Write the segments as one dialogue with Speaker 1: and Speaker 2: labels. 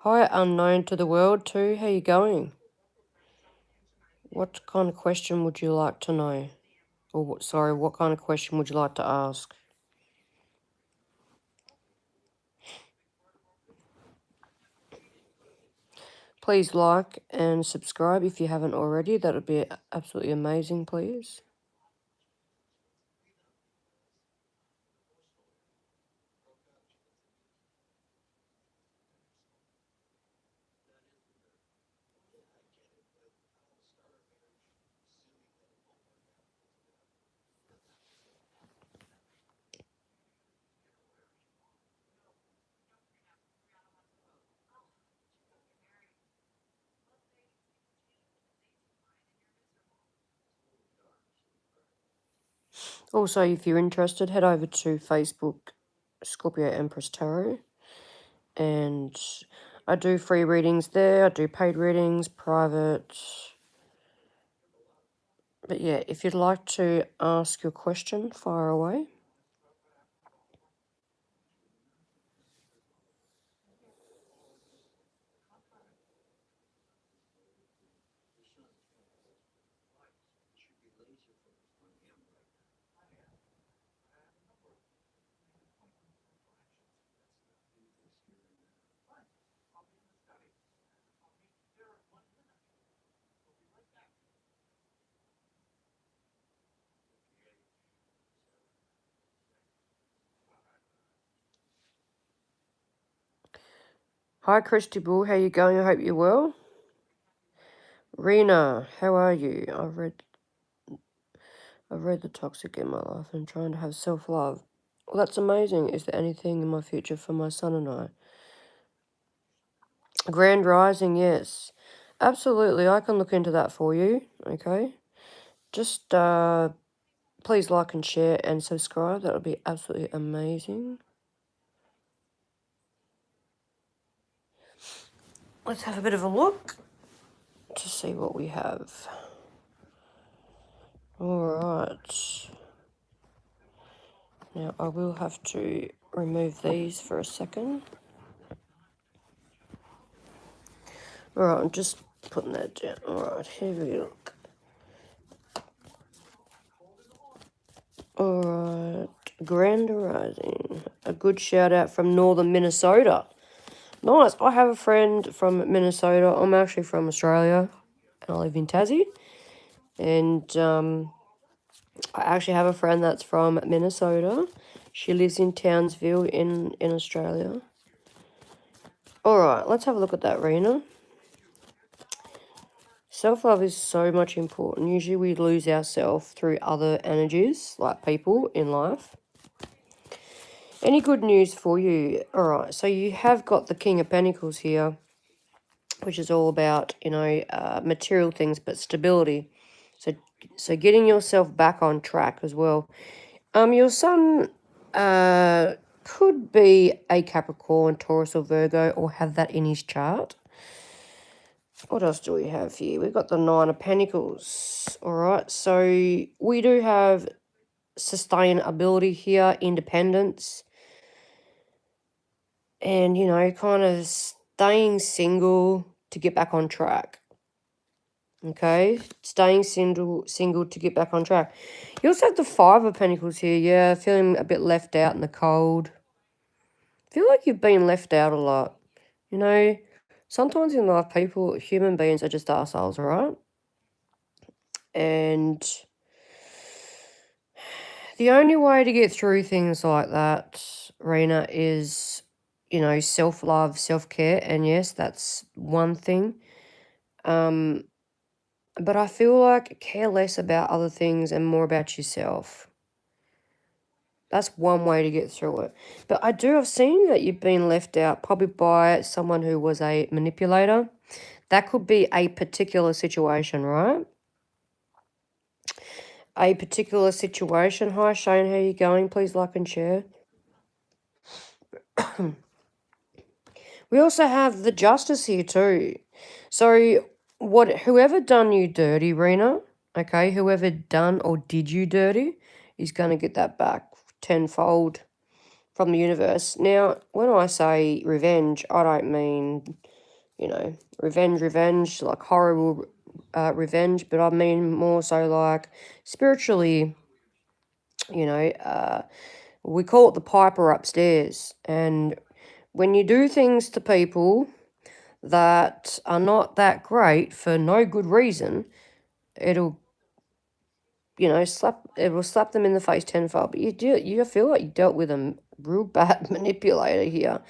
Speaker 1: Hi, unknown to the world too. How you going? What kind of question would you like to know? Or, sorry, what kind of question would you like to ask? Please like and subscribe if you haven't already. That would be absolutely amazing, please. Also, if you're interested, head over to Facebook, ScorpioEmpress Tarot, and I do free readings there. I do paid readings, private. But yeah, if you'd like to ask your question, fire away. Hi, Christy Bull. How you going? I hope you're well. Rena, how are you? I've read The Toxic in my life and trying to have self-love. Well, that's amazing. Is there anything in my future for my son and I? Grand Rising, yes. Absolutely, I can look into that for you, okay? Just please like and share and subscribe. That would be absolutely amazing. Let's have a bit of a look to see what we have. Alright. Now, I will have to remove these for a second. Alright, I'm just putting that down. Alright, here we look. Alright, Grand Rising. A good shout out from northern Minnesota. Nice. I have a friend from Minnesota. I'm actually from Australia and I live in Tassie. And I actually have a friend that's from Minnesota. She lives in Townsville in Australia. Alright, let's have a look at that, Rena. Self-love is so much important. Usually we lose ourselves through other energies, like people in life. Any good news for you? Alright, so you have got the King of Pentacles here, which is all about, material things, but stability. So getting yourself back on track as well. Your sun could be a Capricorn, Taurus, or Virgo, or have that in his chart. What else do we have here? We've got the Nine of Pentacles. All right, so we do have sustainability here, independence, and, kind of staying single to get back on track. Okay, staying single to get back on track. You also have the Five of Pentacles here. Yeah, feeling a bit left out in the cold. Feel like you've been left out a lot. Sometimes in life, human beings are just assholes, all right? And the only way to get through things like that, Rena, is, self-love, self-care. And yes, that's one thing. But I feel like care less about other things and more about yourself. That's one way to get through it. But I've seen that you've been left out probably by someone who was a manipulator. That could be a particular situation, right? A particular situation. Hi, Shane, how are you going? Please like and share. We also have the Justice here too. So whoever done you dirty, Rena, okay, whoever done or did you dirty is going to get that back tenfold from the universe. Now, when I say revenge, I don't mean, revenge, like horrible revenge, but I mean more so like spiritually, we call it the piper upstairs. And when you do things to people that are not that great for no good reason, it'll, it will slap them in the face tenfold. But you feel like you dealt with a real bad manipulator here.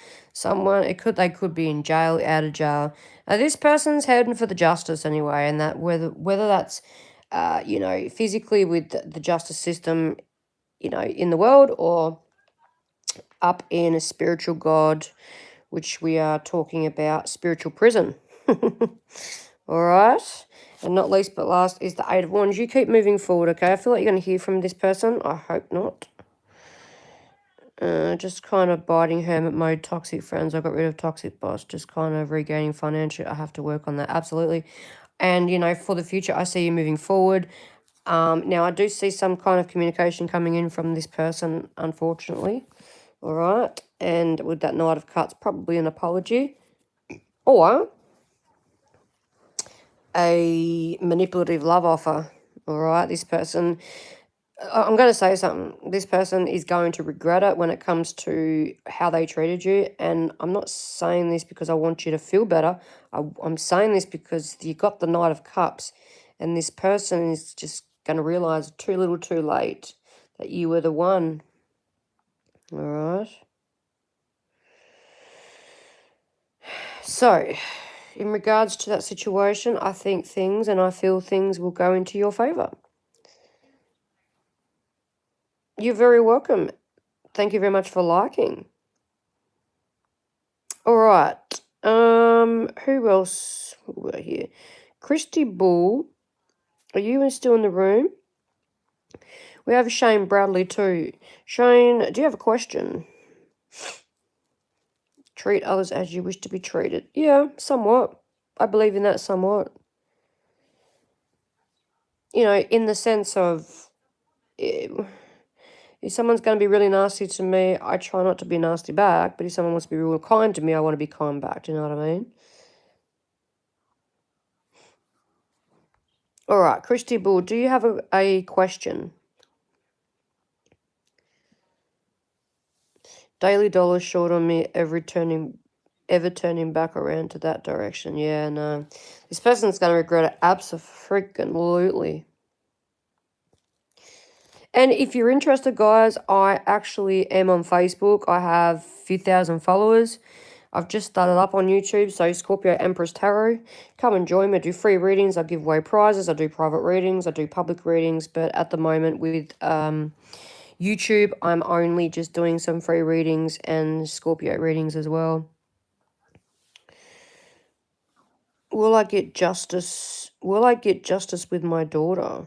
Speaker 1: They could be in jail, out of jail. This person's heading for the justice anyway, and that whether that's, physically with the justice system, in the world, or up in a spiritual god, which we are talking about spiritual prison. All right. And not least but last is the Eight of Wands. You keep moving forward, okay? I feel like you're going to hear from this person. I hope not. Just kind of biding hermit mode, toxic friends. I got rid of toxic boss. Just kind of regaining financial. I have to work on that, absolutely. And, for the future, I see you moving forward. Now, I do see some kind of communication coming in from this person, unfortunately. All right. And with that Knight of Cups, probably an apology. Or a manipulative love offer. All right. This person, I'm going to say something. This person is going to regret it when it comes to how they treated you. And I'm not saying this because I want you to feel better. I'm saying this because you got the Knight of Cups. And this person is just going to realize too little too late that you were the one. All right. So, in regards to that situation, I think things and I feel things will go into your favor. You're very welcome. Thank you very much for liking. All right. Who else were here? Christy Bull. Are you still in the room? We have Shane Bradley too. Shane, do you have a question? Treat others as you wish to be treated. Yeah, somewhat. I believe in that somewhat. In the sense of, if someone's going to be really nasty to me, I try not to be nasty back. But if someone wants to be real kind to me, I want to be kind back. Do you know what I mean? All right, Christy Bull, do you have a question? Daily dollar short on me, ever turning back around to that direction. Yeah, no. This person's going to regret it absolutely. And if you're interested, guys, I actually am on Facebook. I have a few thousand followers. I've just started up on YouTube, so ScorpioEmpress Tarot. Come and join me. I do free readings. I give away prizes. I do private readings. I do public readings. But at the moment with YouTube, I'm only just doing some free readings and Scorpio readings as well. Will I get justice? Will I get justice with my daughter?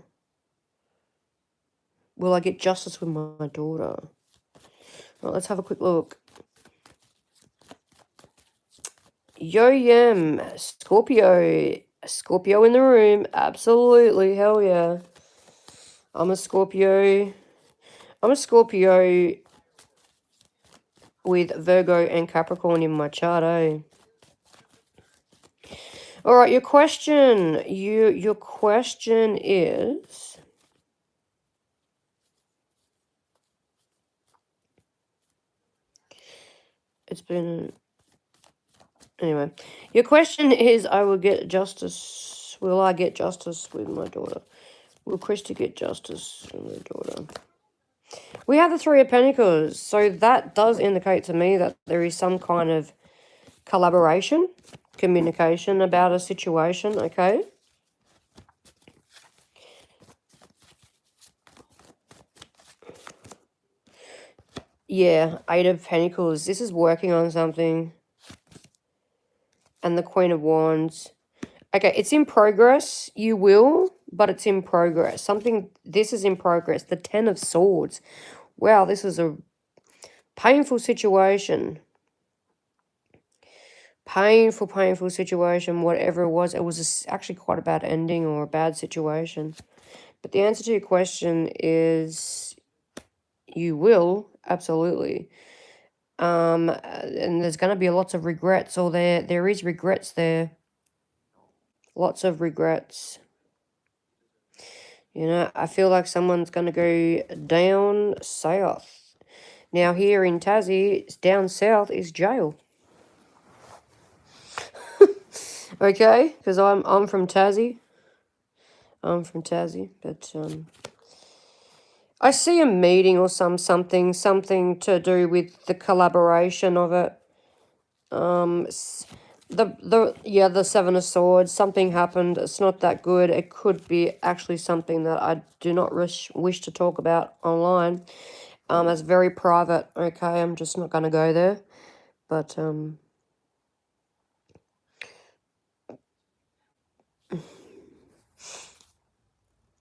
Speaker 1: Will I get justice with my daughter? Well, let's have a quick look. Yo yam, Scorpio. Scorpio in the room. Absolutely. Hell yeah. I'm a Scorpio with Virgo and Capricorn in my chart, eh? All right, your question. Your question is, it's been, anyway. Your question is, I will get justice. Will I get justice with my daughter? Will Christy get justice with her daughter? We have the Three of Pentacles, so that does indicate to me that there is some kind of collaboration, communication about a situation, okay? Yeah, Eight of Pentacles. This is working on something. And the Queen of Wands. Okay, it's in progress. You will, but it's in progress. This is in progress. The Ten of Swords. Wow, this is a painful situation. Painful, painful situation, whatever it was actually quite a bad ending or a bad situation. But the answer to your question is you will, absolutely. And there's going to be lots of regrets, or there is regrets there. Lots of regrets. You know, I feel like someone's going to go down south. Now here in Tassie, down south is jail. Okay, because I'm from Tassie. I'm from Tassie, but I see a meeting or something to do with the collaboration of it. The Seven of Swords, something happened. It's not that good. It could be actually something that I do not wish to talk about online. It's very private. Okay, I'm just not going to go there. But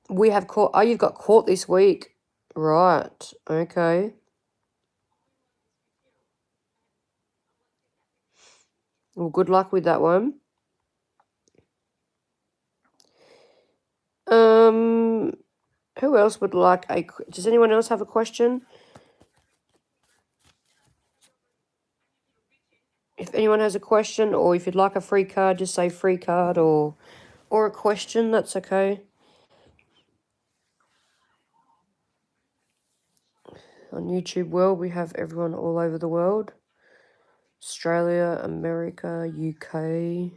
Speaker 1: we have court. Oh, you've got court this week, right? Okay. Well, good luck with that one. Who else would like a... Does anyone else have a question? If anyone has a question, or if you'd like a free card, just say free card, or a question, that's okay. On YouTube world, we have everyone all over the world. Australia, America, UK.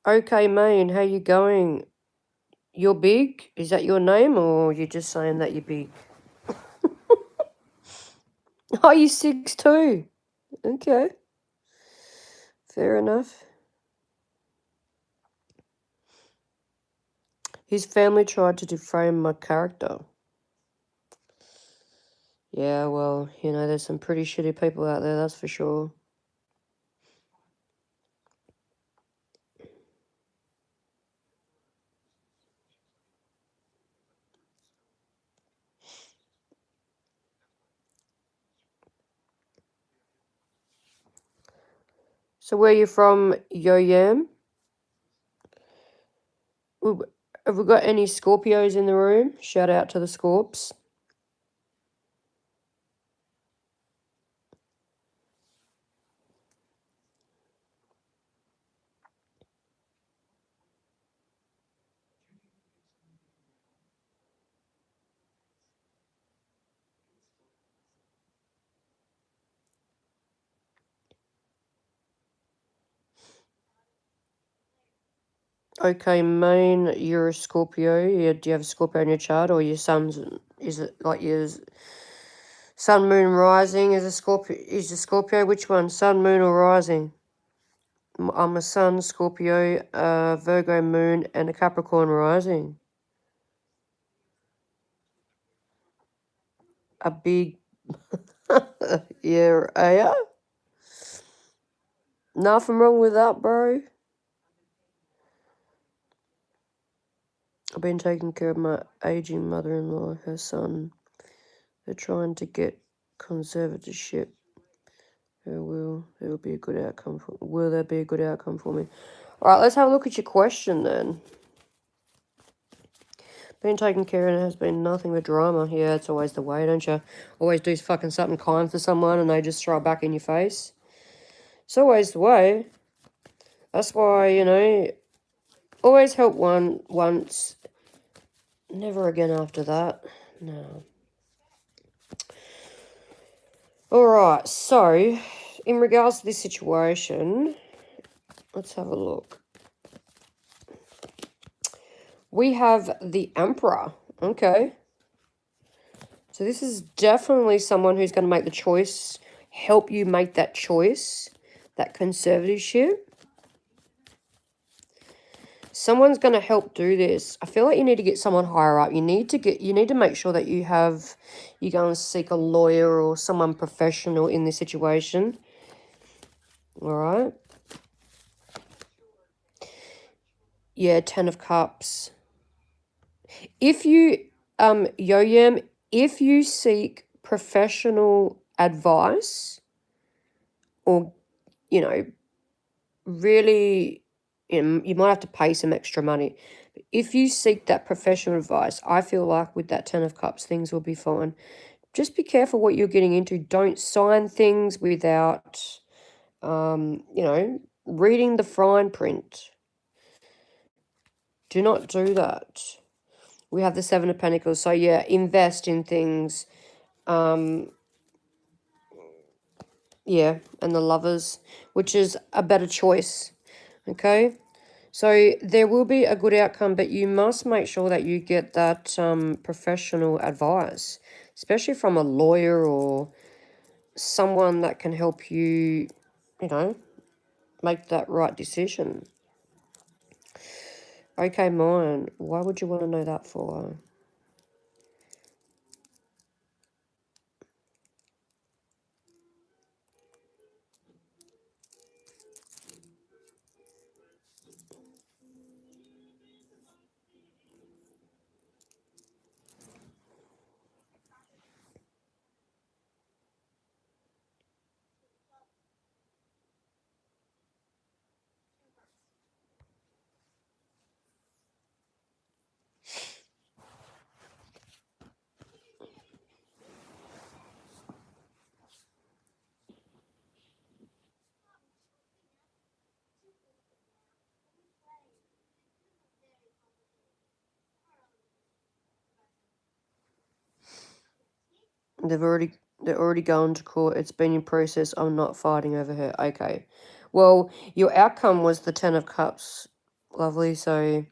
Speaker 1: Okay, Maine, how you going? You're big? Is that your name, or you're just saying that you're big? Oh, you're 6'2". Okay. Fair enough. His family tried to defame my character. Yeah, well, you know, there's some pretty shitty people out there, that's for sure. So where you from, Yo Yam? Have we got any Scorpios in the room? Shout out to the Scorps. Okay, Maine, you're a Scorpio. Yeah, do you have a Scorpio in your chart, or your sun's... Is it like your sun, moon, rising is a Scorpio? Is a Scorpio? Which one? Sun, moon, or rising? I'm a Sun, Scorpio, Virgo moon, and a Capricorn rising. A big... yeah. Nothing wrong with that, bro. I've been taking care of my aging mother-in-law, her son. They're trying to get conservatorship. Will there be a good outcome for... Will there be a good outcome for me? All right, let's have a look at your question then. Been taken care of and it has been nothing but drama. Yeah, it's always the way, don't you? Always do fucking something kind for someone and they just throw it back in your face. It's always the way. That's why, you know, always help one once. Never again after that. No. Alright, so, in regards to this situation, let's have a look. We have the Emperor. Okay. So this is definitely someone who's going to make the choice, help you make that choice, that conservatorship. Someone's going to help do this. I feel like you need to get someone higher up. You need to make sure that you go and seek a lawyer or someone professional in this situation. All right. Yeah, 10 of Cups. If you, Yo-Yam, if you seek professional advice or, you know, really, you might have to pay some extra money. But if you seek that professional advice, I feel like with that 10 of Cups, things will be fine. Just be careful what you're getting into. Don't sign things without, reading the fine print. Do not do that. We have the 7 of Pentacles. So, yeah, invest in things. Yeah, and the Lovers, which is a better choice. Okay? So there will be a good outcome, but you must make sure that you get that professional advice, especially from a lawyer or someone that can help you, make that right decision. Okay, mine. Why would you want to know that for? They're already going to court. It's been in process. I'm not fighting over her. Okay. Well, your outcome was the 10 of Cups. Lovely. So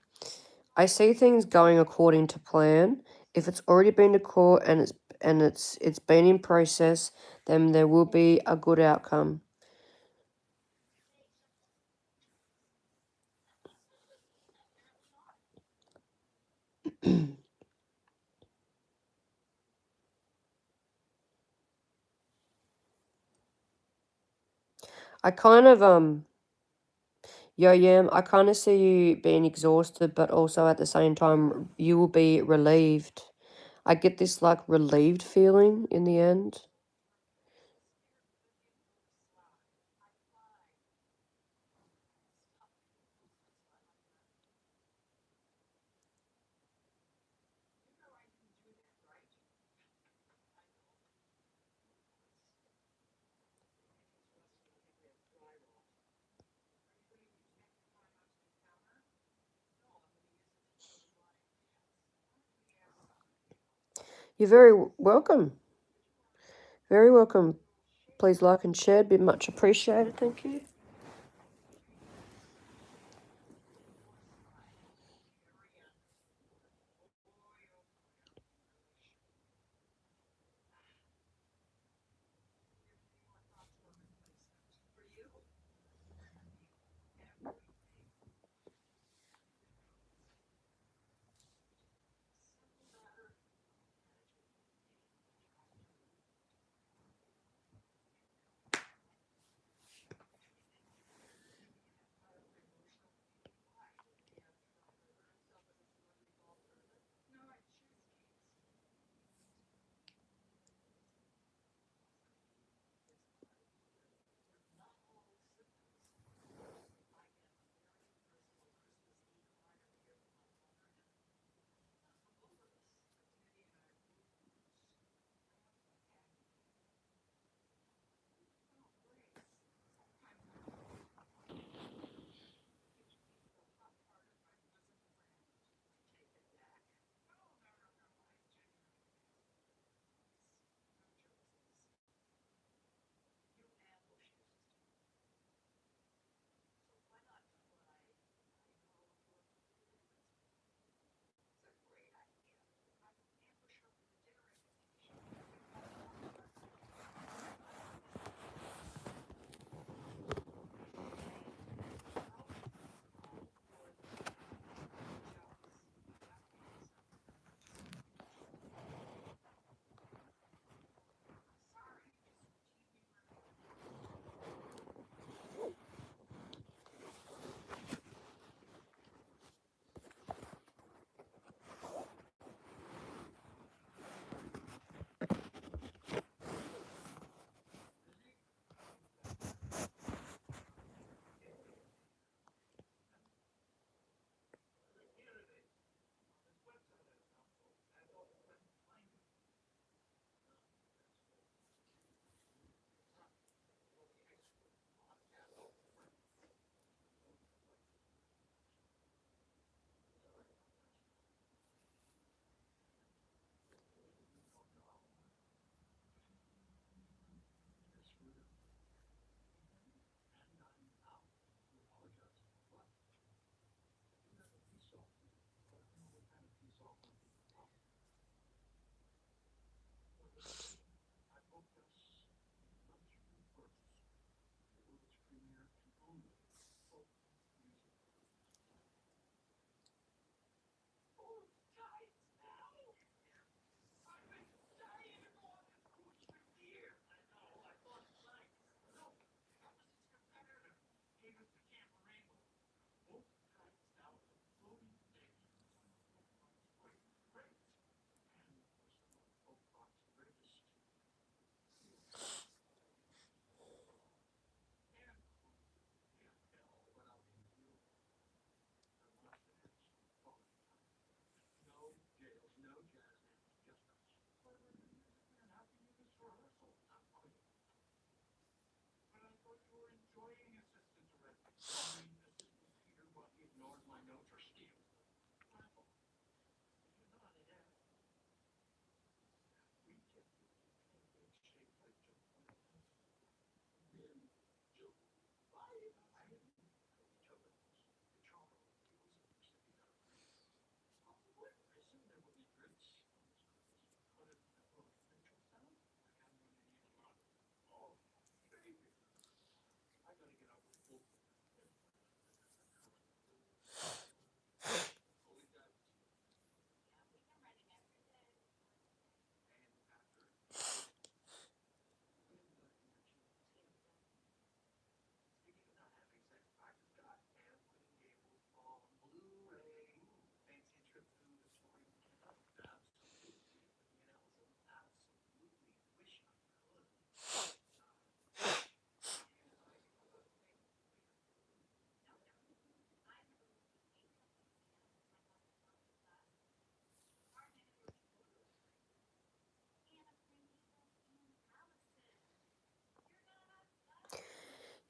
Speaker 1: I see things going according to plan. If it's already been to court and it's been in process, then there will be a good outcome. I kind of Yo-Yam, I kind of see you being exhausted, but also at the same time you will be relieved. I get this like relieved feeling in the end. You're very welcome. Very welcome. Please like and share. It'd be much appreciated. Thank you.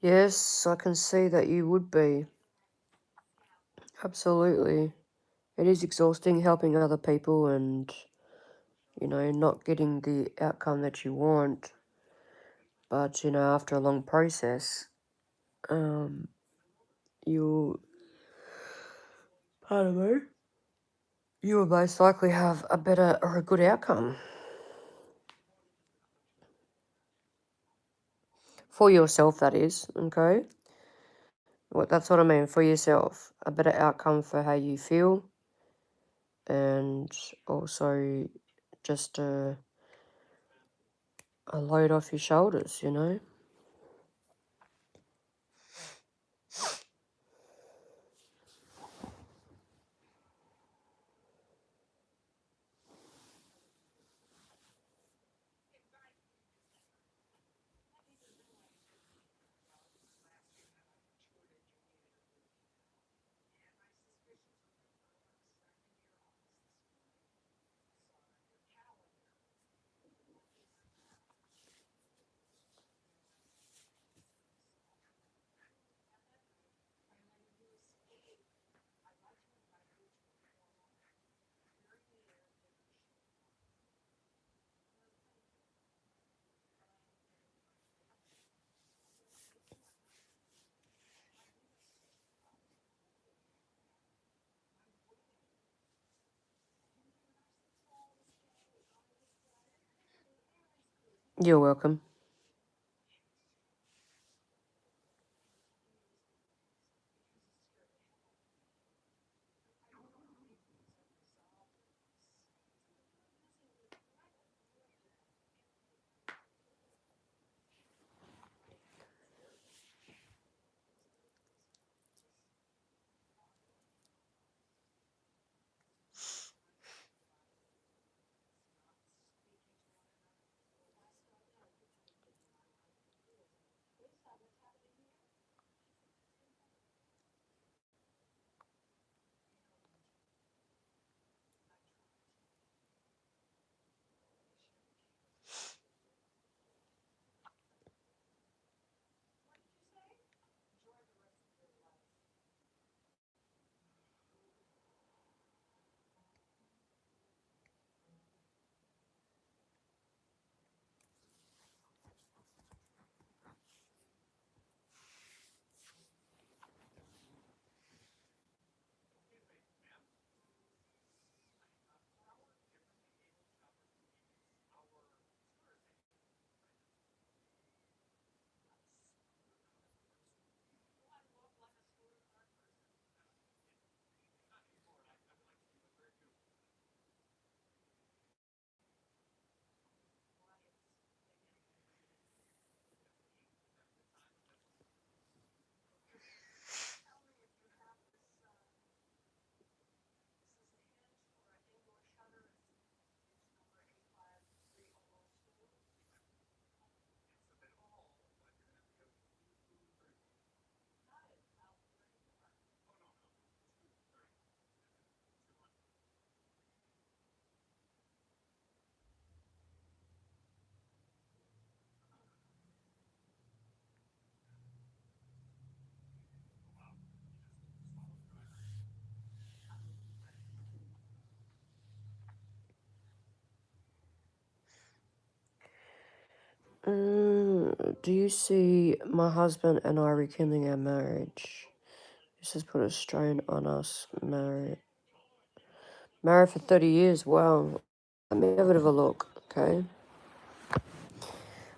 Speaker 1: Yes, I can see that you would be. Absolutely. It is exhausting helping other people and, you know, not getting the outcome that you want. But, you know, after a long process, um, you, pardon me, you will most likely have a better or a good outcome for yourself, that is, okay? That's what I mean, for yourself. A better outcome for how you feel and also just a load off your shoulders, you know? You're welcome. Do you see my husband and I rekindling our marriage? This has put a strain on us. Married for 30 years. Wow. Let me have a bit of a look, okay?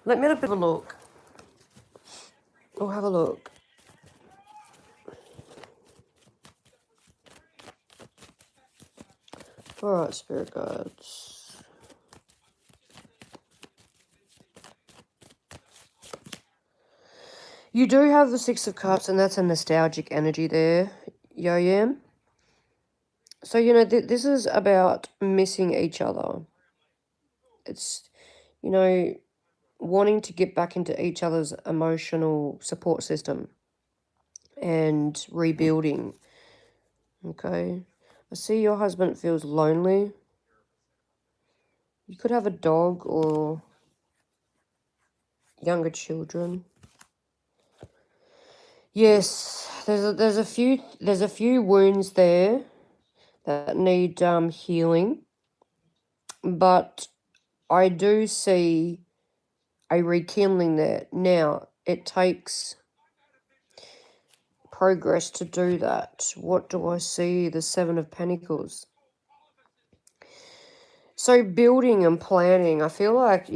Speaker 1: Let me have a bit of a look. We'll have a look. All right, spirit guides. You do have the Six of Cups, and that's a nostalgic energy there, Yo-Yam. So, you know, this is about missing each other. It's, you know, wanting to get back into each other's emotional support system and rebuilding, okay? I see your husband feels lonely. You could have a dog or younger children. Yes, there's a few wounds there that need healing, but I do see a rekindling there. Now, it takes progress to do that. What do I see? The Seven of Pentacles. So building and planning, I feel like,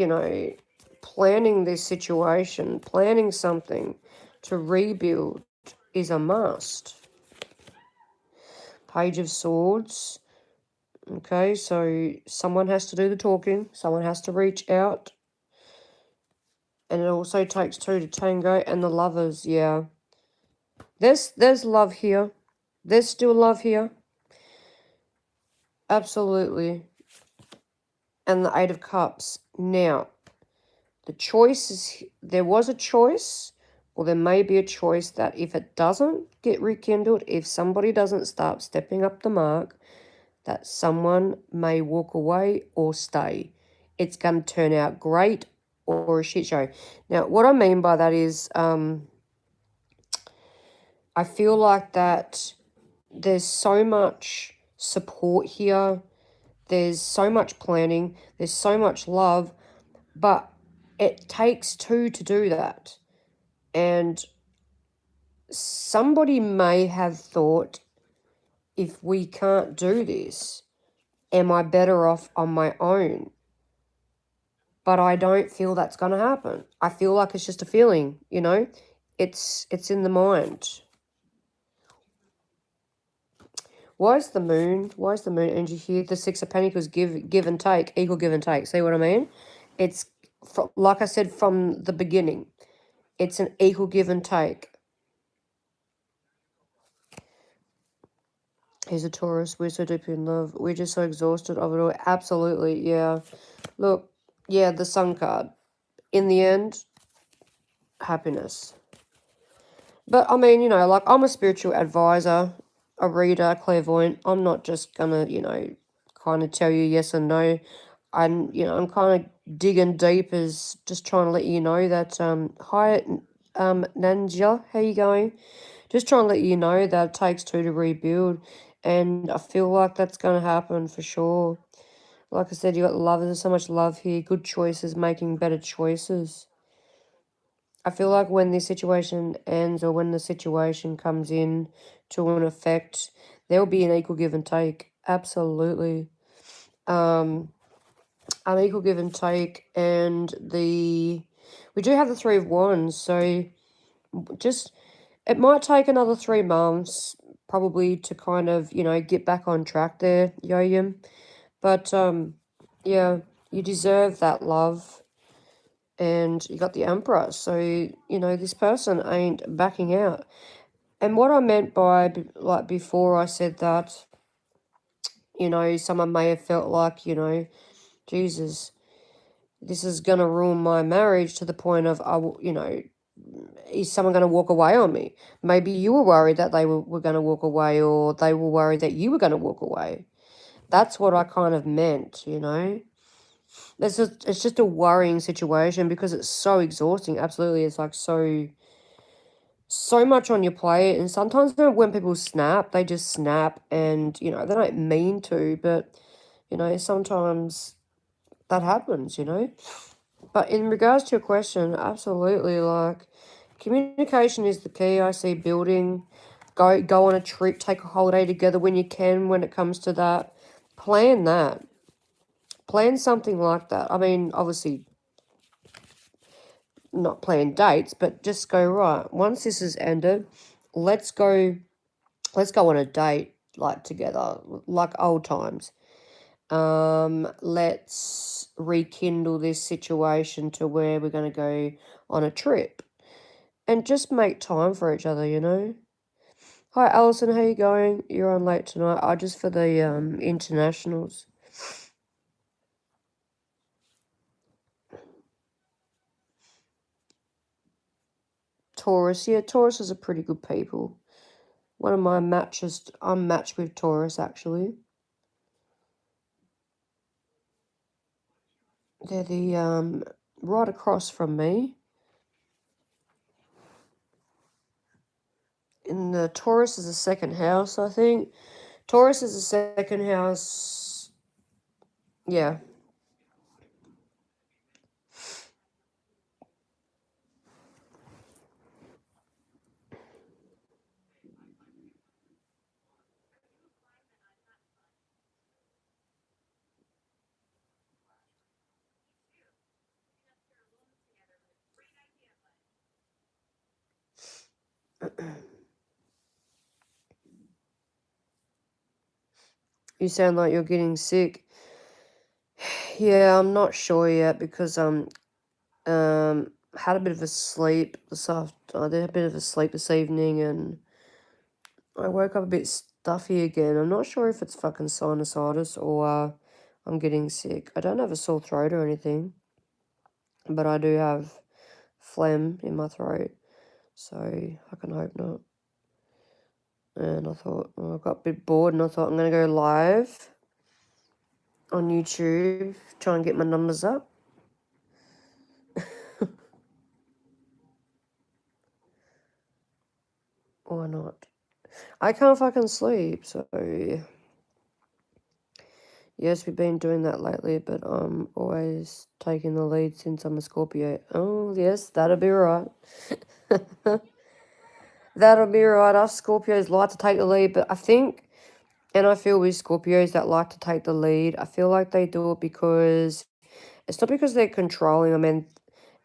Speaker 1: planning this situation, planning something to rebuild is a must. Page of Swords. Okay, so someone has to do the talking. Someone has to reach out. And it also takes two to tango. And the Lovers, yeah. There's love here. There's still love here. Absolutely. And the Eight of Cups. Now, the choice is, there was a choice, or there may be a choice that if it doesn't get rekindled, if somebody doesn't start stepping up the mark, that someone may walk away or stay. It's going to turn out great or a shit show. Now, what I mean by that is, I feel like that there's so much support here. There's so much planning. There's so much love. But it takes two to do that. And somebody may have thought, if we can't do this, am I better off on my own? But I don't feel that's going to happen. I feel like it's just a feeling, It's in the mind. Why is the moon? Why is the moon energy here? The Six of Pentacles, give and take, equal give and take. See what I mean? It's, like I said from the beginning, it's an equal give and take. He's a Taurus. We're so deeply in love. We're just so exhausted of it all. Absolutely, yeah. Look, yeah, the Sun card. In the end, happiness. But, I mean, like, I'm a spiritual advisor, a reader, clairvoyant. I'm not just gonna, kind of tell you yes and no. I'm kind of digging deep, as just trying to let you know that, hi, Nanja, how you going? Just trying to let you know that it takes two to rebuild, and I feel like that's going to happen for sure. Like I said, you got love. There's so much love here. Good choices, making better choices. I feel like when this situation ends, or when the situation comes in to an effect, there will be an equal give and take. Absolutely. An equal give and take, and we do have the Three of Wands, so just, it might take another 3 months probably to kind of, get back on track there, Yo-Yum. But, yeah, you deserve that love. And you got the Emperor. So, this person ain't backing out. And what I meant by, like, before I said that, someone may have felt like, Jesus, this is going to ruin my marriage, to the point of, is someone going to walk away on me? Maybe you were worried that they were going to walk away, or they were worried that you were going to walk away. That's what I kind of meant, It's just a worrying situation, because it's so exhausting. Absolutely. It's like so much on your plate. And sometimes when people snap, they just snap, and, they don't mean to, but, sometimes that happens, But in regards to your question, absolutely, like, communication is the key. I see building, go on a trip, take a holiday together when you can, when it comes to that. Plan that. Plan something like that. I mean, obviously, not plan dates, but just go, right, once this is ended, let's go on a date, like, together, like old times. Let's rekindle this situation to where we're going to go on a trip, and just make time for each other. Hi, Alison, how you going? You're on late tonight. Just for the internationals. Taurus, yeah, Taurus is a pretty good people. One of my matches, I'm matched with Taurus, actually. They're the right across from me. in the Taurus is the second house, I think. Taurus is the second house. Yeah. You sound like you're getting sick. Yeah, I'm not sure yet because had a bit of a sleep I did a bit of a sleep this evening and I woke up a bit stuffy again. I'm not sure if it's fucking sinusitis or I'm getting sick. I don't have a sore throat or anything, but I do have phlegm in my throat, so I can hope not. And I thought, well, I got a bit bored and I thought I'm going to go live on YouTube, try and get my numbers up. Why not? I can't fucking sleep, so yes, we've been doing that lately, but I'm always taking the lead since I'm a Scorpio. Oh, yes, that'll be right. That'll be right. Us Scorpios like to take the lead, but I think, and I feel with Scorpios that like to take the lead, I feel like they do it because it's not because they're controlling. I mean,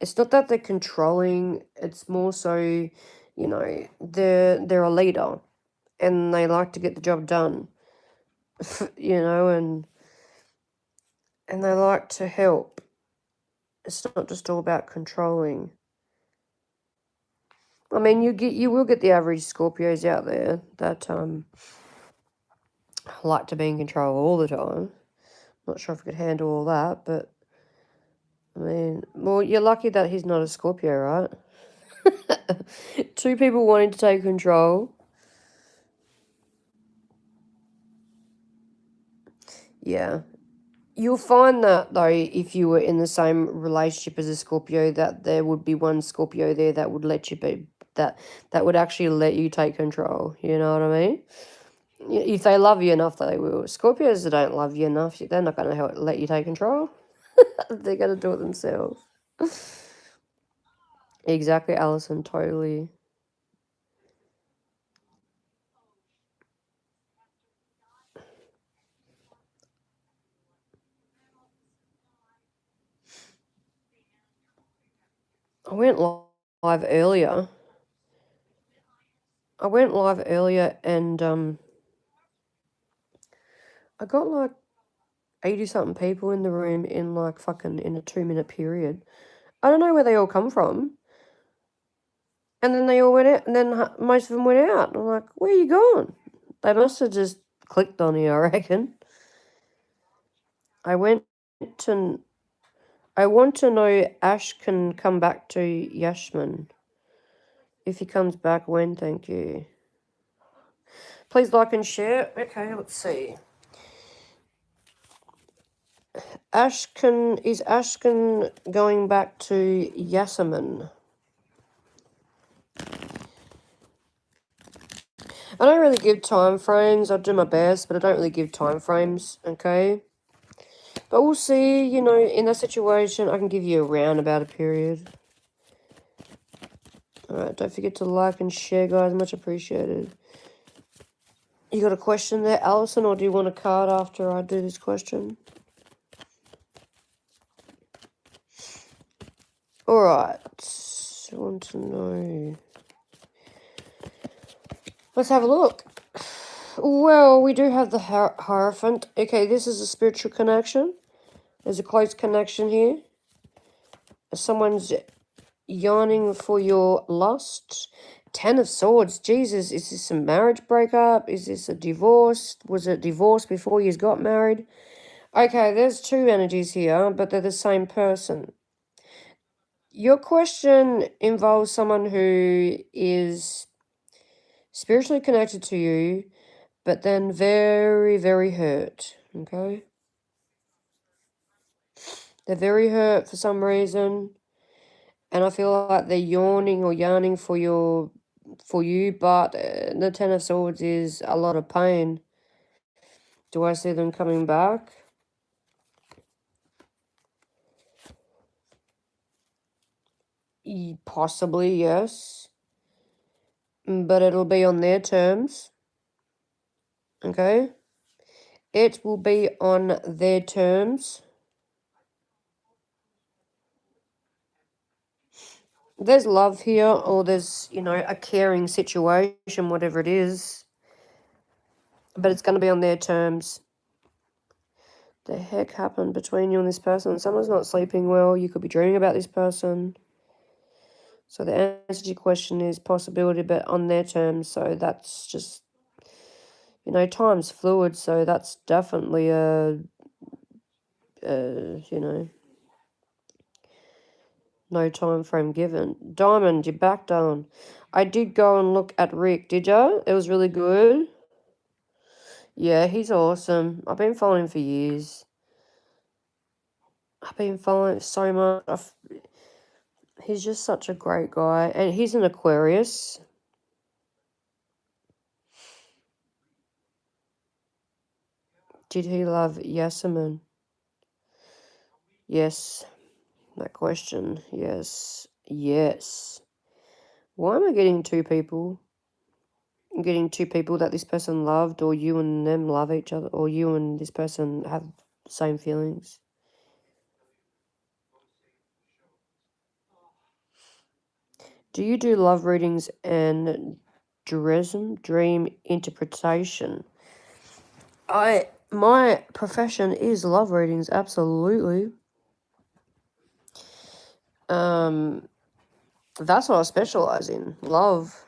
Speaker 1: it's not that they're controlling. It's more so, you know, they're a leader, and they like to get the job done. You know, and they like to help. It's not just all about controlling. I mean, you will get the average Scorpios out there that like to be in control all the time. Not sure if I could handle all that, but I mean, well, you're lucky that he's not a Scorpio, right? Two people wanting to take control. Yeah. You'll find that, though, if you were in the same relationship as a Scorpio, that there would be one Scorpio there that would let you be, that would actually let you take control. You know what I mean? If they love you enough, they will. Scorpios that don't love you enough, they're not going to let you take control. They're going to do it themselves. Exactly, Alison, totally. I went live earlier. And I got like 80 something people in the room in like fucking in a 2-minute period. I don't know where they all come from. And then they all went out, and then most of them went out. I'm like, where you going? They must have just clicked on you, I reckon. I went to. I want to know Ash can come back to Yashman. If he comes back, when? Thank you. Please like and share. Okay, let's see. Is Ashkan going back to Yasaman? I don't really give time frames. I do my best, but I don't really give time frames, okay? But we'll see, you know, in that situation, I can give you a roundabout a period. Alright, don't forget to like and share, guys. Much appreciated. You got a question there, Alison, or do you want a card after I do this question? Alright. I want to know. Let's have a look. Well, we do have the Hierophant. Okay, this is a spiritual connection. There's a close connection here. Someone's yearning for your lust. 10 of Swords. Jesus, is this a marriage breakup? Is this a divorce? Was it divorce before you got married? Okay, there's two energies here, but they're the same person. Your question involves someone who is spiritually connected to you, but then very, very hurt, okay? They're very hurt for some reason, and I feel like they're yawning or yearning for your for you, but the Ten of Swords is a lot of pain. Do I see them coming back? Possibly, yes. But it'll be on their terms. Okay? It will be on their terms. There's love here, or there's, you know, a caring situation, whatever it is. But it's going to be on their terms. The heck happened between you and this person? Someone's not sleeping well. You could be dreaming about this person. So the answer to your question is possibility, but on their terms. So that's just, you know, time's fluid. So that's definitely you know, no time frame given. Diamond, you're back down. I did go and look at Rick, did you? It was really good. Yeah, he's awesome. I've been following him for years. I've been following so much. He's just such a great guy. And he's an Aquarius. Did he love Yasemin? Yes. That question. Yes. Yes. Why am I getting two people? I'm getting two people that this person loved, or you and them love each other, or you and this person have the same feelings. Do you do love readings and dream interpretation? My profession is love readings, absolutely. That's what I specialize in, love.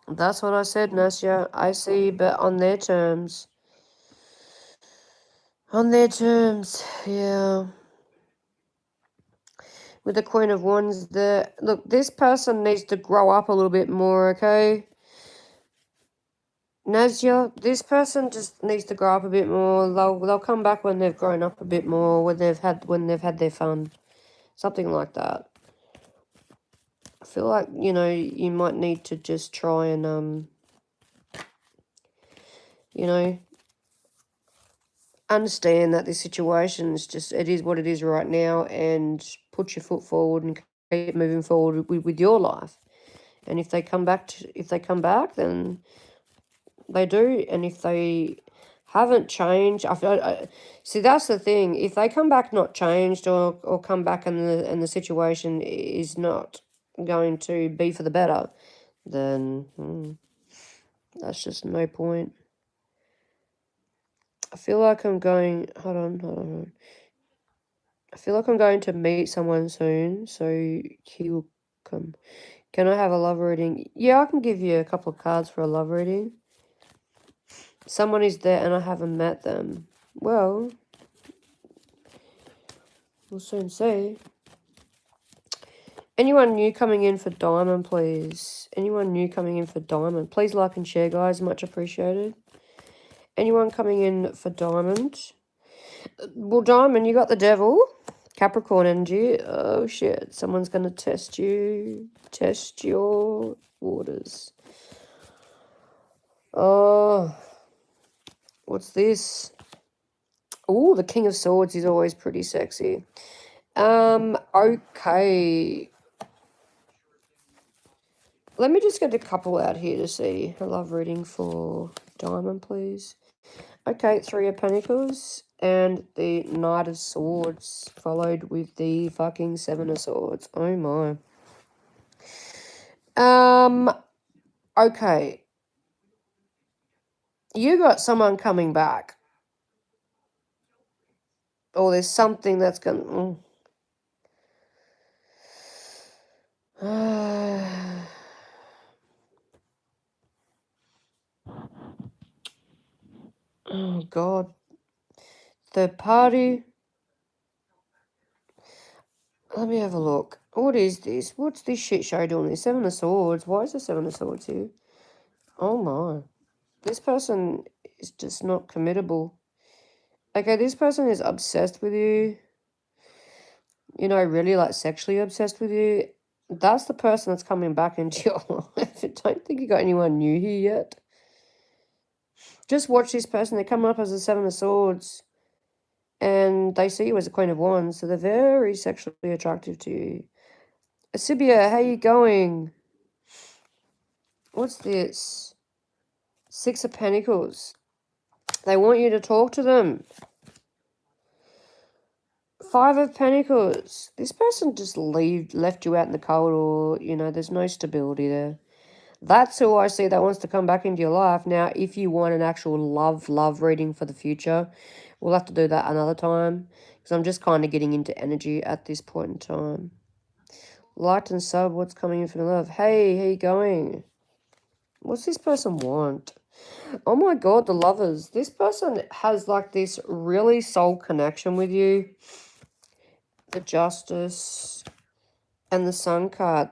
Speaker 1: That's what I said, Nasya. I see, but on their terms. On their terms, yeah. With the Queen of Wands, look, this person needs to grow up a little bit more, okay? Nazia, this person just needs to grow up a bit more. They'll come back when they've grown up a bit more, when they've had their fun, something like that. I feel like, you know, you might need to just try and you know, understand that this situation is just, it is what it is right now, and put your foot forward and keep moving forward with your life. And if they come back, then they do. And if they haven't changed, see, that's the thing. If they come back not changed, or come back and the situation is not going to be for the better, then that's just no point. I feel like I'm going, hold on. I feel like I'm going to meet someone soon, so he will come. Can I have a love reading? Yeah, I can give you a couple of cards for a love reading. Someone is there and I haven't met them. Well, we'll soon see. Anyone new coming in for Diamond, please? Anyone new coming in for Diamond? Please like and share, guys. Much appreciated. Anyone coming in for Diamond? Well, Diamond, you got the Devil. Capricorn energy. Oh, shit. Someone's going to test you. Test your waters. Oh. What's this? Oh, the King of Swords is always pretty sexy. Okay. Let me just get a couple out here to see. A love reading for Diamond, please. Okay, Three of Pentacles and the Knight of Swords, followed with the fucking Seven of Swords. Oh my. Okay. You got someone coming back. Or there's something that's gonna... Oh, God. Third party. Let me have a look. What is this? What's this shit show doing? The Seven of Swords. Why is the Seven of Swords here? Oh, my. This person is just not committable. Okay, this person is obsessed with you. You know, really, like, sexually obsessed with you. That's the person that's coming back into your life. I don't think you got anyone new here yet. Just watch this person. They're coming up as a Seven of Swords. And they see you as a Queen of Wands. So they're very sexually attractive to you. Asibia, how you going? What's this? Six of Pentacles. They want you to talk to them. Five of Pentacles. This person just left you out in the cold, or, you know, there's no stability there. That's who I see that wants to come back into your life. Now, if you want an actual love reading for the future, we'll have to do that another time. Because I'm just kind of getting into energy at this point in time. Light and sub, what's coming in from love? Hey, how you going? What's this person want? Oh my god, the lovers. This person has like this really soul connection with you. The Justice and the Sun card.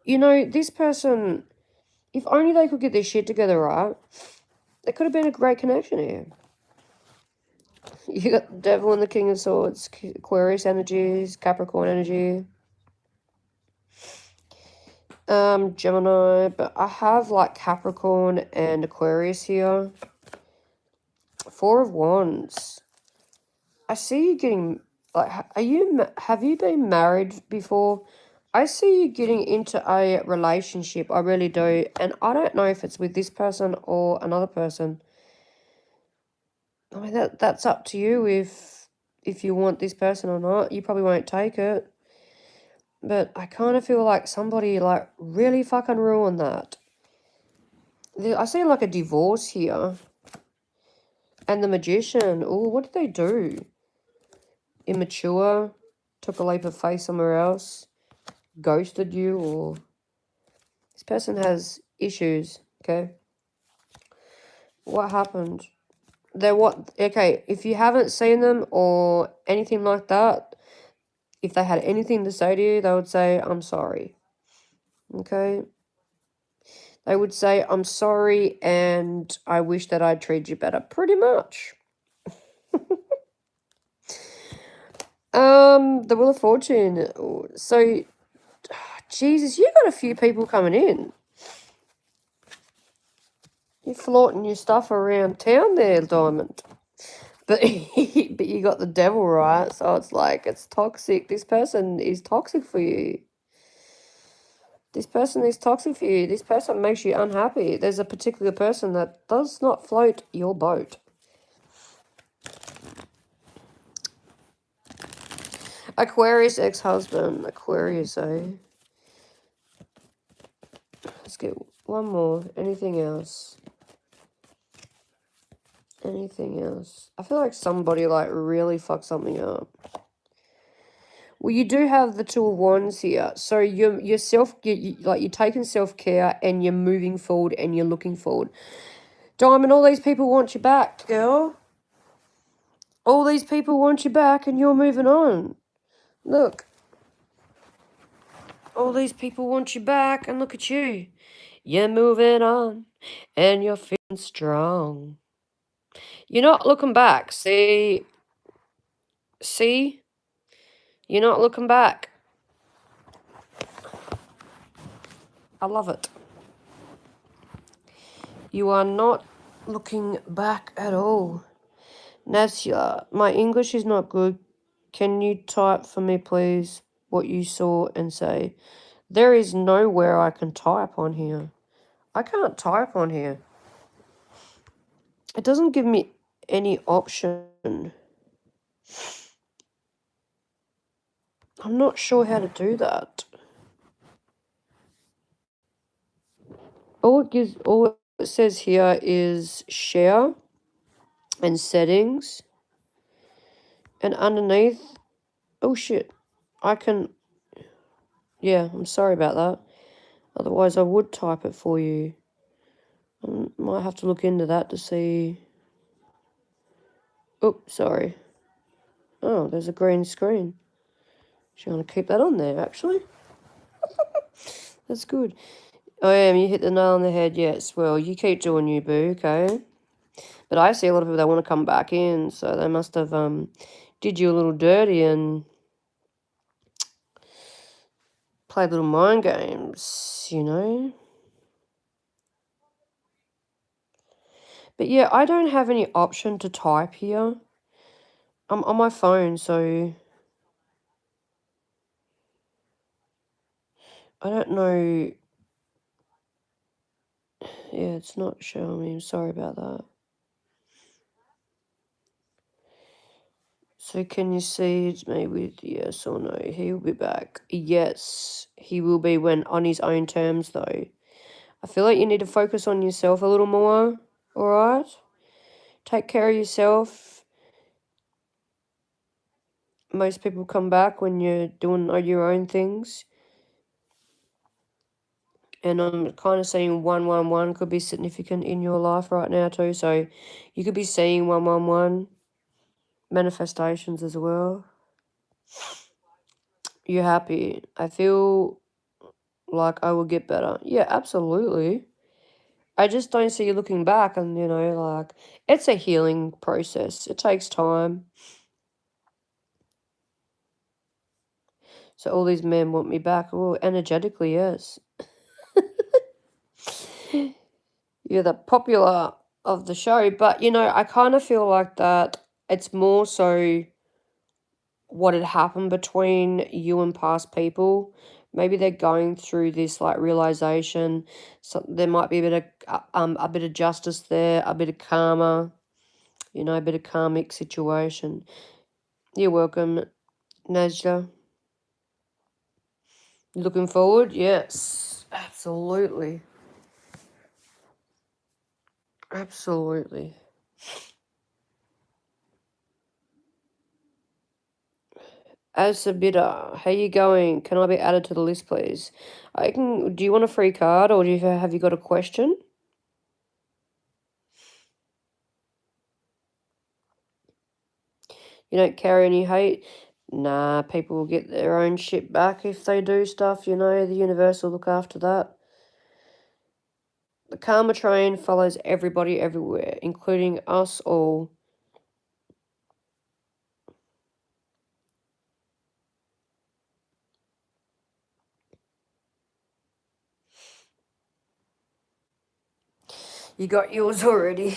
Speaker 1: You know, this person, if only they could get their shit together, right? There could have been a great connection here. You got the Devil and the King of Swords, Aquarius energies, Capricorn energy. Gemini, but I have like Capricorn and Aquarius here. Four of Wands. I see you getting, like, have you been married before? I see you getting into a relationship, I really do, and I don't know if it's with this person or another person. I mean, that's up to you if you want this person or not. You probably won't take it. But I kind of feel like somebody, like, really fucking ruined that. I see, like, a divorce here. And the Magician. Oh, what did they do? Immature. Took a leap of faith somewhere else. Ghosted you, or... This person has issues, okay? What happened? They're what... Okay, if you haven't seen them or anything like that, if they had anything to say to you, they would say, I'm sorry. Okay? They would say, I'm sorry, and I wish that I'd treated you better. Pretty much. The Wheel of Fortune. So, Jesus, you got a few people coming in. You're flaunting your stuff around town there, Diamond. But, but you got the Devil, right? So it's like, it's toxic. This person is toxic for you. This person is toxic for you. This person makes you unhappy. There's a particular person that does not float your boat. Aquarius ex-husband. Aquarius, eh? Let's get one more. Anything else? Anything else? I feel like somebody, like, really fucked something up. Well, you do have the Two of Wands here. So you're taking self-care and you're moving forward and you're looking forward. Diamond, all these people want you back, girl. All these people want you back and you're moving on. Look. All these people want you back and look at you. You're moving on and you're feeling strong. You're not looking back. See? You're not looking back. I love it. You are not looking back at all. Nasya, my English is not good. Can you type for me, please, what you saw and say? There is nowhere I can type on here. I can't type on here. It doesn't give me any option. I'm not sure how to do that. All it says here is share and settings. And underneath, oh shit, I can, yeah, I'm sorry about that. Otherwise I would type it for you. I might have to look into that to see. Oh, sorry. Oh, there's a green screen. Should I want to keep that on there, actually? That's good. I am. You hit the nail on the head. Yes. Well, you keep doing you, boo, okay? But I see a lot of people that want to come back in, so they must have did you a little dirty and play little mind games, you know. But yeah, I don't have any option to type here. I'm on my phone, so I don't know. Yeah, it's not showing me. I'm sorry about that. So can you see it's me with yes or no? He will be back. Yes, he will be when on his own terms though. I feel like you need to focus on yourself a little more, alright? Take care of yourself. Most people come back when you're doing your own things. And I'm kind of seeing 111 could be significant in your life right now too. So you could be seeing 111 manifestations as well. You're happy. I feel like I will get better. Yeah, absolutely. I just don't see you looking back and, you know, like, it's a healing process. It takes time. So all these men want me back. Oh, energetically, yes. You're the popular of the show. But, you know, I kind of feel like that it's more so what had happened between you and past people. Maybe they're going through this like realization. So there might be a bit of justice there, a bit of karma, you know, a bit of karmic situation. You're welcome, Najla. Looking forward? Yes, absolutely. Absolutely. As a bidder, how you going? Can I be added to the list, please? I can. Do you want a free card, or have you got a question? You don't carry any hate? Nah, people will get their own shit back if they do stuff, you know, the universe will look after that. The karma train follows everybody everywhere, including us all. You got yours already.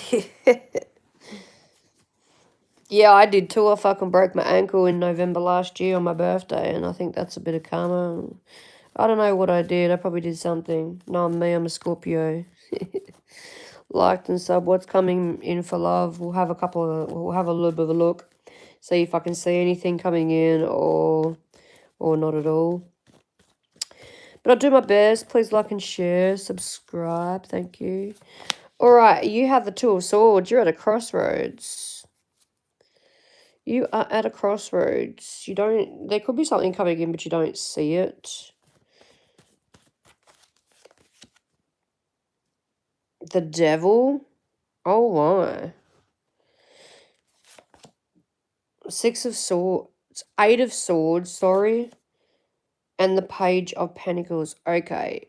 Speaker 1: Yeah, I did too. I fucking broke my ankle in November last year on my birthday, and I think that's a bit of karma. I don't know what I did. I probably did something. No, me, I'm a Scorpio. Liked and sub. What's coming in for love? We'll have we'll have a little bit of a look. See if I can see anything coming in or not at all. But I'll do my best. Please like and share. Subscribe. Thank you. All right, you have the Two of Swords. You're at a crossroads. You are at a crossroads. You don't... There could be something coming in, but you don't see it. The Devil? Oh, my. Six of Swords. Eight of Swords, sorry. And the Page of Pentacles. Okay.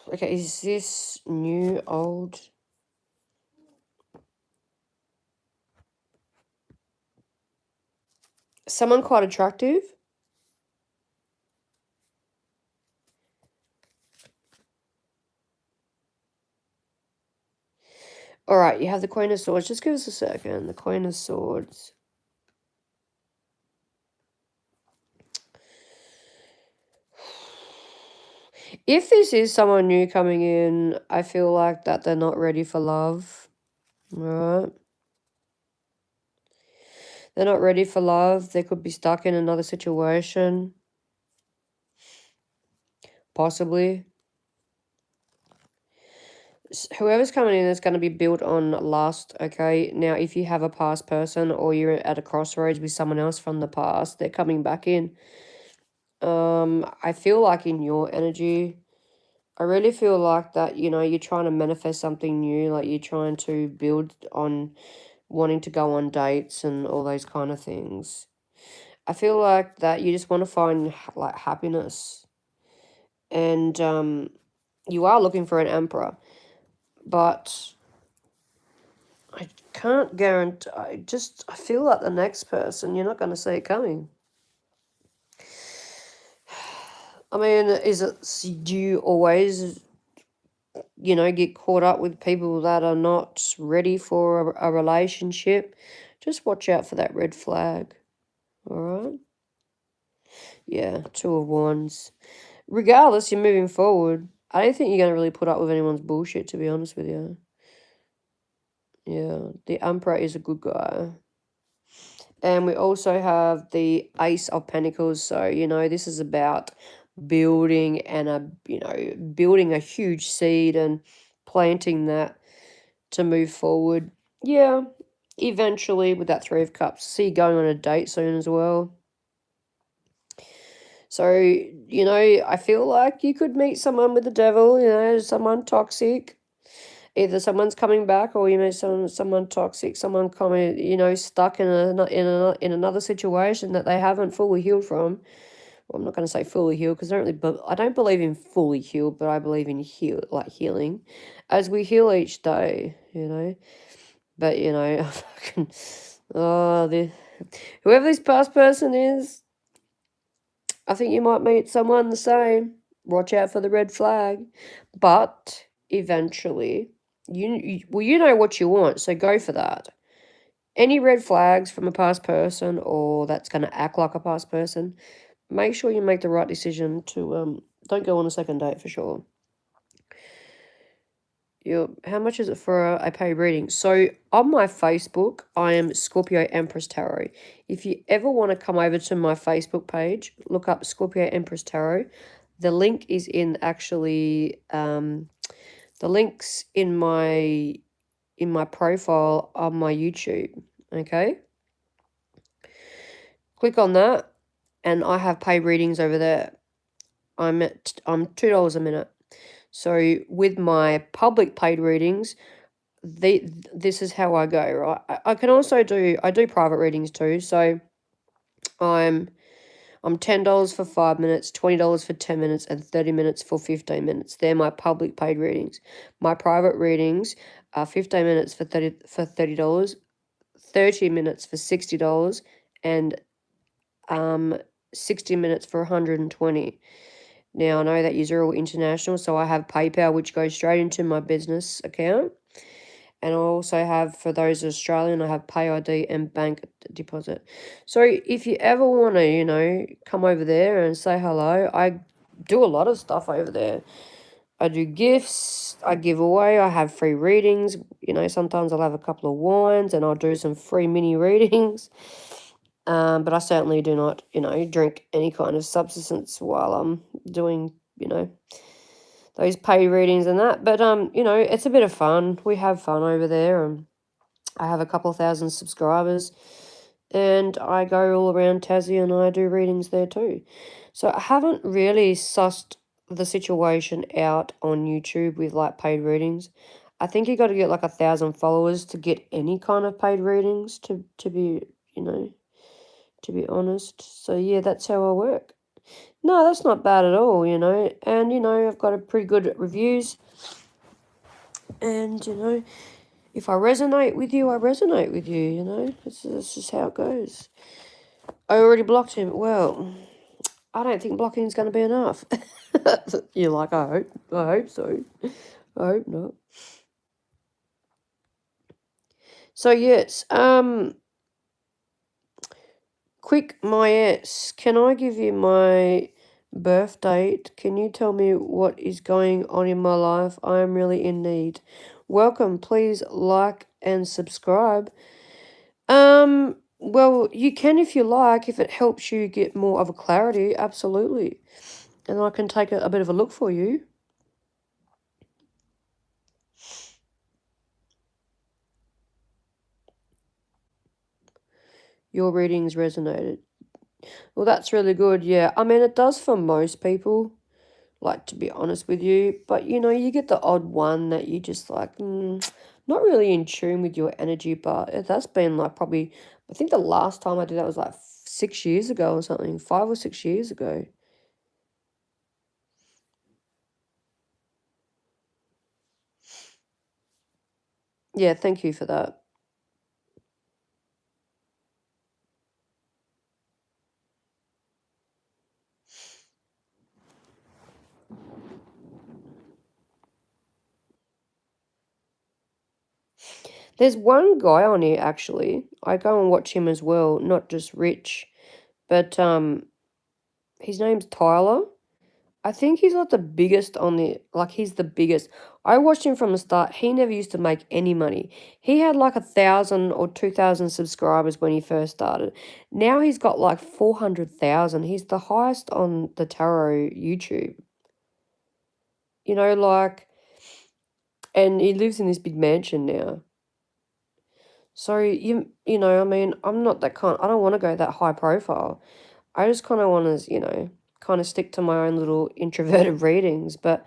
Speaker 1: Okay, is this new, old? Someone quite attractive? All right, you have the Queen of Swords. Just give us a second. The Queen of Swords. If this is someone new coming in, I feel like that they're not ready for love. All right. They're not ready for love. They could be stuck in another situation. Possibly. Whoever's coming in is going to be built on lust, okay? Now, if you have a past person or you're at a crossroads with someone else from the past, they're coming back in. I feel like in your energy, I really feel like that, you know, you're trying to manifest something new, like you're trying to build on wanting to go on dates and all those kind of things. I feel like that you just want to find, like, happiness. And you are looking for an emperor. But I can't guarantee. I feel like the next person, you're not going to see it coming. I mean, do you always, get caught up with people that are not ready for a relationship? Just watch out for that red flag. All right? Yeah, Two of Wands. Regardless, you're moving forward. I don't think you're going to really put up with anyone's bullshit, to be honest with you. Yeah, the Emperor is a good guy. And we also have the Ace of Pentacles. So, this is about building and building a huge seed and planting that to move forward. Yeah, eventually with that Three of Cups. See you going on a date soon as well. So, I feel like you could meet someone with the devil, someone toxic. Either someone's coming back or you meet someone toxic, someone coming, stuck in another situation that they haven't fully healed from. Well, I'm not going to say fully healed because I don't believe in fully healed, but I believe in healing as we heal each day. But fucking whoever this past person is, I think you might meet someone the same. Watch out for the red flag. But eventually, you know what you want, so go for that. Any red flags from a past person or that's going to act like a past person, make sure you make the right decision to don't go on a second date for sure. How much is it for a paid reading? So on my Facebook, I am ScorpioEmpress Tarot. If you ever want to come over to my Facebook page, look up ScorpioEmpress Tarot. The link is the link's in my profile on my YouTube. Okay, click on that, and I have paid readings over there. I'm $2 a minute. So with my public paid readings, this is how I go, right? I can also do private readings too. So I'm $10 for 5 minutes, $20 for 10 minutes, and 30 minutes for 15 minutes. They're my public paid readings. My private readings are 15 minutes for $30, 30 minutes for $60, and 60 minutes for $120. Now I know that you're all international, so I have PayPal, which goes straight into my business account. And I also have, for those Australian, I have Pay ID and bank deposit. So if you ever want to, come over there and say hello, I do a lot of stuff over there. I do gifts, I give away, I have free readings. Sometimes I'll have a couple of wines and I'll do some free mini readings. But I certainly do not, drink any kind of substance while I'm doing, those pay readings and that. But it's a bit of fun. We have fun over there, and I have a couple of thousand subscribers, and I go all around Tassie and I do readings there too. So I haven't really sussed the situation out on YouTube with like paid readings. I think you got to get like 1,000 followers to get any kind of paid readings to be, to be honest. So yeah, that's how I work. No, that's not bad at all, and I've got a pretty good reviews, and if I resonate with you, I resonate with you, it's just how it goes. I already blocked him. Well, I don't think blocking is going to be enough. You're like, I hope so. I hope not. So yes, quick, my ex, can I give you my birth date? Can you tell me what is going on in my life? I am really in need. Welcome. Please like and subscribe. Well, you can if you like, if it helps you get more of a clarity, absolutely. And I can take a bit of a look for you. Your readings resonated. Well, that's really good, yeah. I mean, it does for most people, like, to be honest with you. But, you get the odd one that you just, like, not really in tune with your energy. But that's been, like, probably, I think the last time I did that was, like, 6 years ago or something. 5 or 6 years ago. Yeah, thank you for that. There's one guy on here, actually. I go and watch him as well, not just Rich. But his name's Tyler. I think he's like the biggest on the, like he's the biggest. I watched him from the start. He never used to make any money. He had like 1,000 or 2,000 subscribers when he first started. Now he's got like 400,000. He's the highest on the tarot YouTube. You know, like, and he lives in this big mansion now. So you know, I mean, I'm not that kind. I don't want to go that high profile. I just kind of want to, you know, kind of stick to my own little introverted readings. But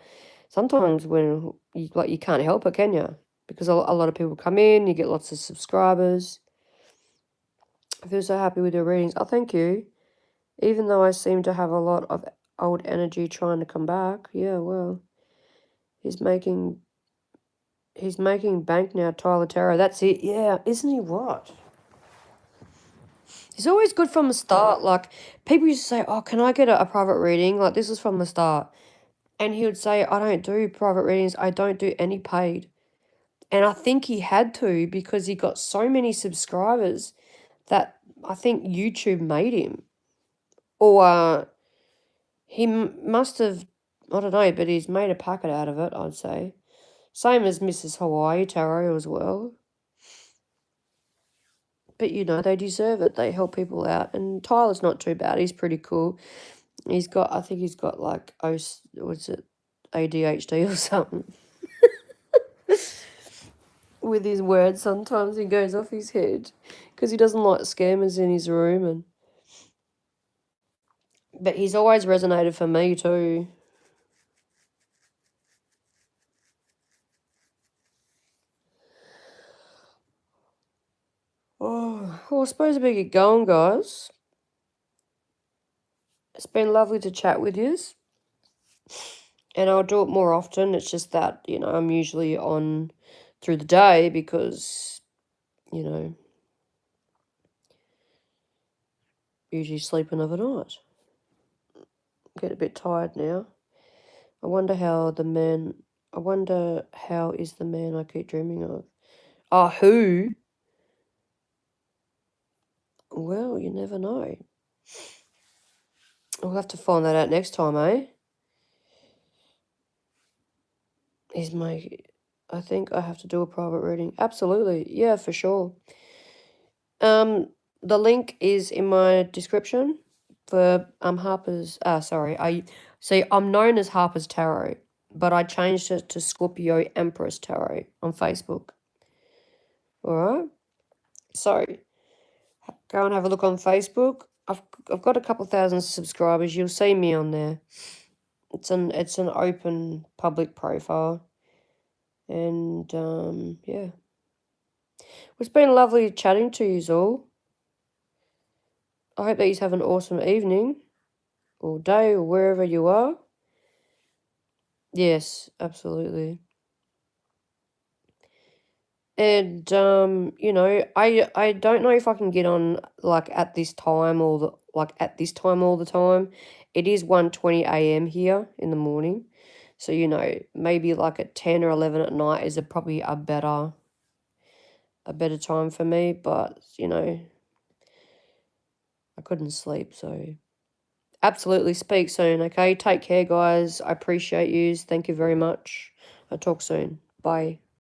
Speaker 1: sometimes when you can't help it, can you? Because a lot of people come in, you get lots of subscribers. I feel so happy with your readings. Oh, thank you. Even though I seem to have a lot of old energy trying to come back. Yeah, well, he's making bank now, Tyler Tarot. That's it. Yeah, isn't he what? It's always good from the start. Like, people used to say, oh, can I get a private reading? Like, this is from the start. And he would say, I don't do private readings. I don't do any paid. And I think he had to because he got so many subscribers that I think YouTube made him. Or he must have, I don't know, but he's made a packet out of it, I'd say. Same as Mrs. Hawaii Tarot as well. But, you know, they deserve it. They help people out. And Tyler's not too bad. He's pretty cool. He's got, I think he's got like, what's it, ADHD or something. With his words, sometimes he goes off his head because he doesn't like scammers in his room. But he's always resonated for me too. Oh, well, I suppose we get going, guys. It's been lovely to chat with you. And I'll do it more often. It's just that, you know, I'm usually on through the day because, you know, usually sleeping overnight. Get a bit tired now. I wonder how is the man I keep dreaming of. Oh, who? Well, you never know. We'll have to find that out next time, eh? I think I have to do a private reading. Absolutely. Yeah, for sure. The link is in my description for Harper's I'm known as Harper's Tarot, but I changed it to ScorpioEmpress Tarot on Facebook. Alright? So go and have a look on Facebook. I've got a couple thousand subscribers. You'll see me on there. It's an open public profile. And yeah. It's been lovely chatting to you all. I hope that you have an awesome evening or day or wherever you are. Yes, absolutely. And you know, I don't know if I can get on like at this time all the time. It is 1:20 a.m. here in the morning. So, you know, maybe like at 10 or 11 at night is probably a better time for me, but you know, I couldn't sleep, so absolutely speak soon, okay? Take care, guys. I appreciate you. Thank you very much. I'll talk soon. Bye.